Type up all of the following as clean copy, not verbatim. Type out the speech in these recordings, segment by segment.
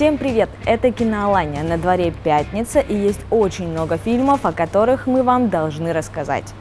Всем привет! Это Киноалания. На дворе пятница и есть очень много фильмов, о которых мы вам должны рассказать.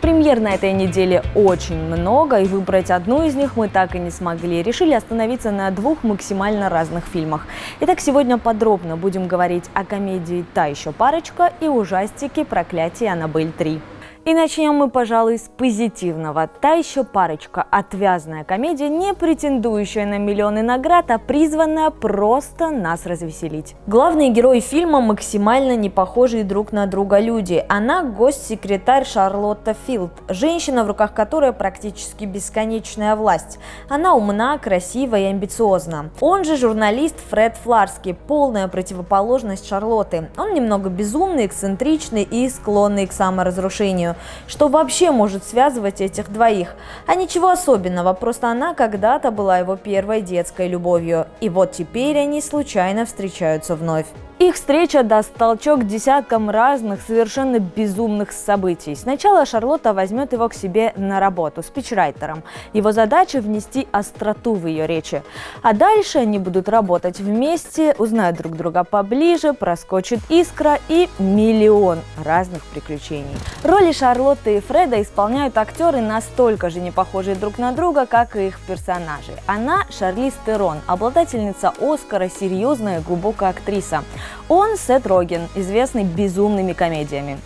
Премьер на этой неделе очень много, и выбрать одну из них мы так и не смогли. Решили остановиться на двух максимально разных фильмах. Итак, сегодня подробно будем говорить о комедии «Та еще парочка» и ужастике «Проклятие Аннабель 3». И начнем мы, пожалуй, с позитивного. «Та еще парочка» – отвязная комедия, не претендующая на миллионы наград, а призванная просто нас развеселить. Главные герои фильма максимально не похожие друг на друга люди. Она – госсекретарь Шарлотта Филд, женщина, в руках которой практически бесконечная власть. Она умна, красива и амбициозна. Он же журналист Фред Фларский, полная противоположность Шарлотты. Он немного безумный, эксцентричный и склонный к саморазрушению. Что вообще может связывать этих двоих? А ничего особенного, просто она когда-то была его первой детской любовью. И вот теперь они случайно встречаются вновь. Их встреча даст толчок десяткам разных совершенно безумных событий. Сначала Шарлотта возьмет его к себе на работу спичрайтером. Его задача – внести остроту в ее речи. А дальше они будут работать вместе, узнают друг друга поближе, проскочит искра и миллион разных приключений. Роли Шарлотты и Фреда исполняют актеры, настолько же не похожие друг на друга, как и их персонажи. Она – Шарлиз Терон, обладательница Оскара, серьезная и глубокая актриса. Он Сет Роген, известный безумными комедиями.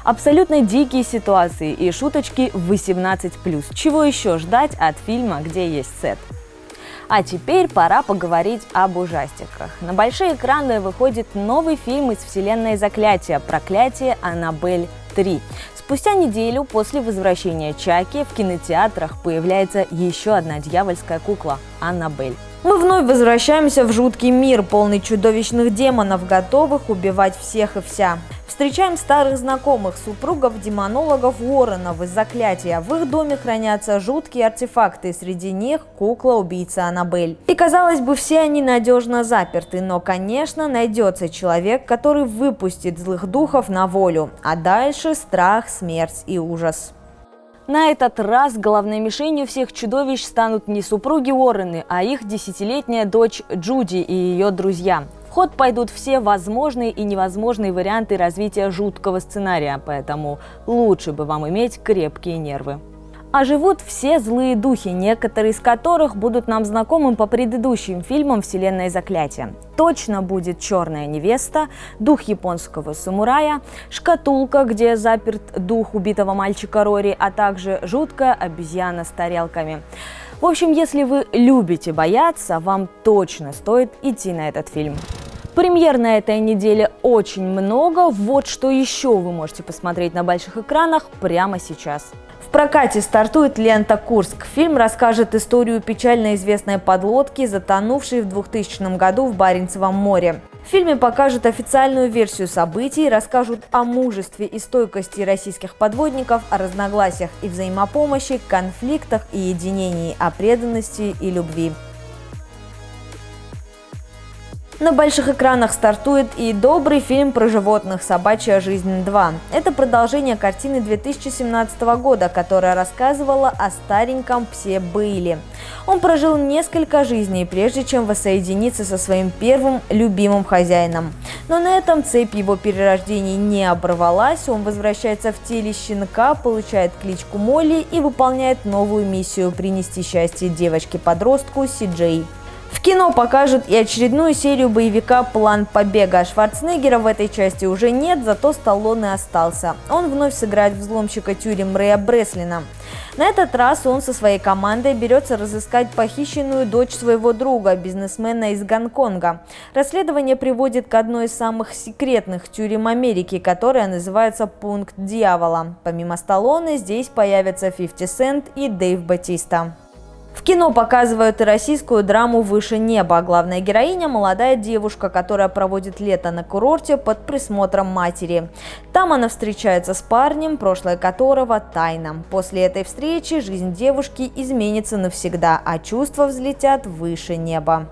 Абсолютно дикие ситуации и шуточки 18+. Чего еще ждать от фильма, где есть Сет? А теперь пора поговорить об ужастиках. На большие экраны выходит новый фильм из вселенной «Заклятие. Проклятие Аннабель 3». Спустя неделю после возвращения Чаки в кинотеатрах появляется еще одна дьявольская кукла – Аннабель. Мы вновь возвращаемся в жуткий мир, полный чудовищных демонов, готовых убивать всех и вся. Встречаем старых знакомых, супругов-демонологов Уорренов из «Заклятия». В их доме хранятся жуткие артефакты, среди них кукла-убийца Аннабель. И, казалось бы, все они надежно заперты, но, конечно, найдется человек, который выпустит злых духов на волю. А дальше страх, смерть и ужас. На этот раз главной мишенью всех чудовищ станут не супруги Уоррены, а их 10-летняя дочь Джуди и ее друзья. В ход пойдут все возможные и невозможные варианты развития жуткого сценария, поэтому лучше бы вам иметь крепкие нервы. А живут все злые духи, некоторые из которых будут нам знакомы по предыдущим фильмам вселенной «Заклятия». Точно будет «Черная невеста», дух японского самурая, шкатулка, где заперт дух убитого мальчика Рори, а также жуткая обезьяна с тарелками. В общем, если вы любите бояться, вам точно стоит идти на этот фильм. Премьер на этой неделе очень много, вот что еще вы можете посмотреть на больших экранах прямо сейчас. В прокате стартует лента «Курск». Фильм расскажет историю печально известной подлодки, затонувшей в 2000 году в Баренцевом море. В фильме покажут официальную версию событий, расскажут о мужестве и стойкости российских подводников, о разногласиях и взаимопомощи, конфликтах и единении, о преданности и любви. На больших экранах стартует и добрый фильм про животных «Собачья жизнь 2». Это продолжение картины 2017 года, которая рассказывала о стареньком псе Бейли. Он прожил несколько жизней, прежде чем воссоединиться со своим первым любимым хозяином. Но на этом цепь его перерождений не оборвалась, он возвращается в теле щенка, получает кличку Молли и выполняет новую миссию – принести счастье девочке-подростку Си-Джей. В кино покажут и очередную серию боевика «План побега». Шварценеггера в этой части уже нет, зато Сталлоне остался. Он вновь сыграет взломщика тюрем Рэя Бреслина. На этот раз он со своей командой берется разыскать похищенную дочь своего друга, бизнесмена из Гонконга. Расследование приводит к одной из самых секретных тюрем Америки, которая называется «Пункт дьявола». Помимо Сталлоне здесь появятся 50 Cent и Дэйв Батиста. В кино показывают и российскую драму «Выше неба». Главная героиня – молодая девушка, которая проводит лето на курорте под присмотром матери. Там она встречается с парнем, прошлое которого тайна. После этой встречи жизнь девушки изменится навсегда, а чувства взлетят выше неба.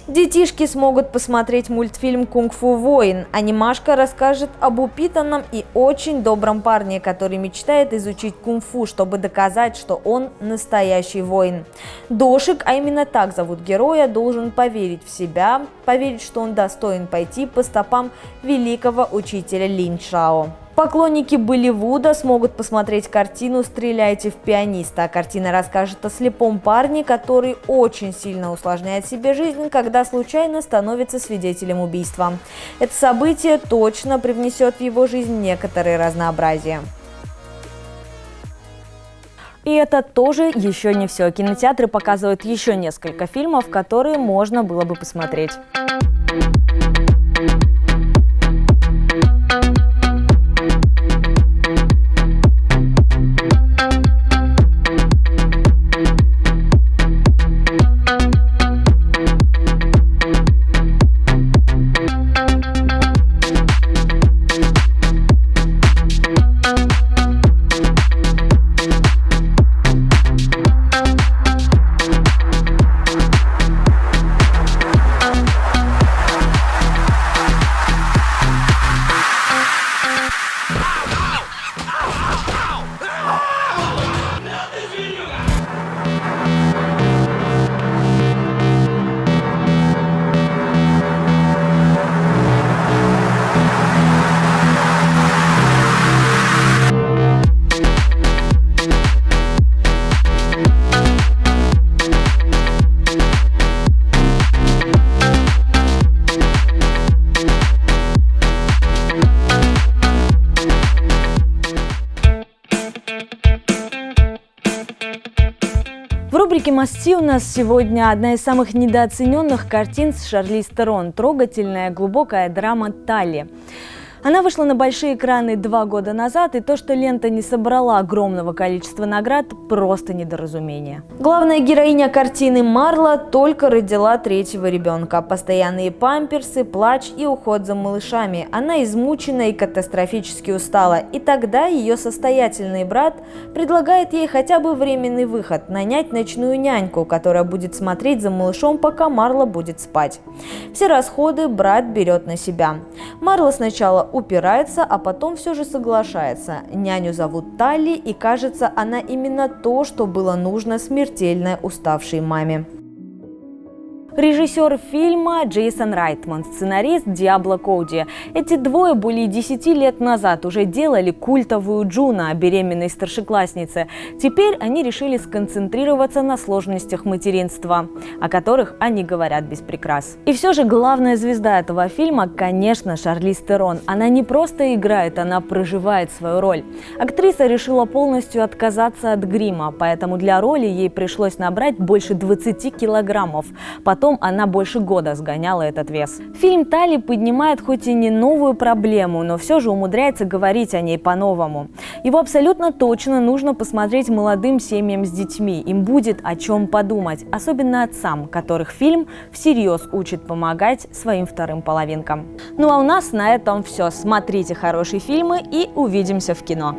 Детишки смогут посмотреть мультфильм «Кунг-фу воин». Анимашка расскажет об упитанном и очень добром парне, который мечтает изучить кунг-фу, чтобы доказать, что он настоящий воин. Дошик, а именно так зовут героя, должен поверить в себя, поверить, что он достоин пойти по стопам великого учителя Линь Шао. Поклонники Болливуда смогут посмотреть картину «Стреляйте в пианиста». Картина расскажет о слепом парне, который очень сильно усложняет себе жизнь, когда случайно становится свидетелем убийства. Это событие точно привнесет в его жизнь некоторое разнообразие. И это тоже еще не все. Кинотеатры показывают еще несколько фильмов, которые можно было бы посмотреть. В рубрике «Мости» у нас сегодня одна из самых недооцененных картин с Шарлиз Терон – трогательная глубокая драма «Талли». Она вышла на большие экраны 2 года назад, и то, что лента не собрала огромного количества наград, просто недоразумение. Главная героиня картины Марла только родила 3-го ребенка. Постоянные памперсы, плач и уход за малышами. Она измучена и катастрофически устала. И тогда ее состоятельный брат предлагает ей хотя бы временный выход – нанять ночную няньку, которая будет смотреть за малышом, пока Марла будет спать. Все расходы брат берет на себя. Марла сначала упирается, а потом все же соглашается. Няню зовут Талли, и кажется, она именно то, что было нужно смертельно уставшей маме. Режиссер фильма Джейсон Райтман, сценарист Диабло Коуди. Эти двое более 10 лет назад уже делали культовую Джуно о беременной старшекласснице. Теперь они решили сконцентрироваться на сложностях материнства, о которых они говорят без прикрас. И все же главная звезда этого фильма, конечно, Шарлиз Терон. Она не просто играет, она проживает свою роль. Актриса решила полностью отказаться от грима, поэтому для роли ей пришлось набрать больше 20 килограммов. Потом она больше года сгоняла этот вес. Фильм «Талли» поднимает хоть и не новую проблему, но все же умудряется говорить о ней по-новому. Его абсолютно точно нужно посмотреть молодым семьям с детьми. Им будет о чем подумать, особенно отцам, которых фильм всерьез учит помогать своим вторым половинкам. Ну а у нас на этом все. Смотрите хорошие фильмы и увидимся в кино.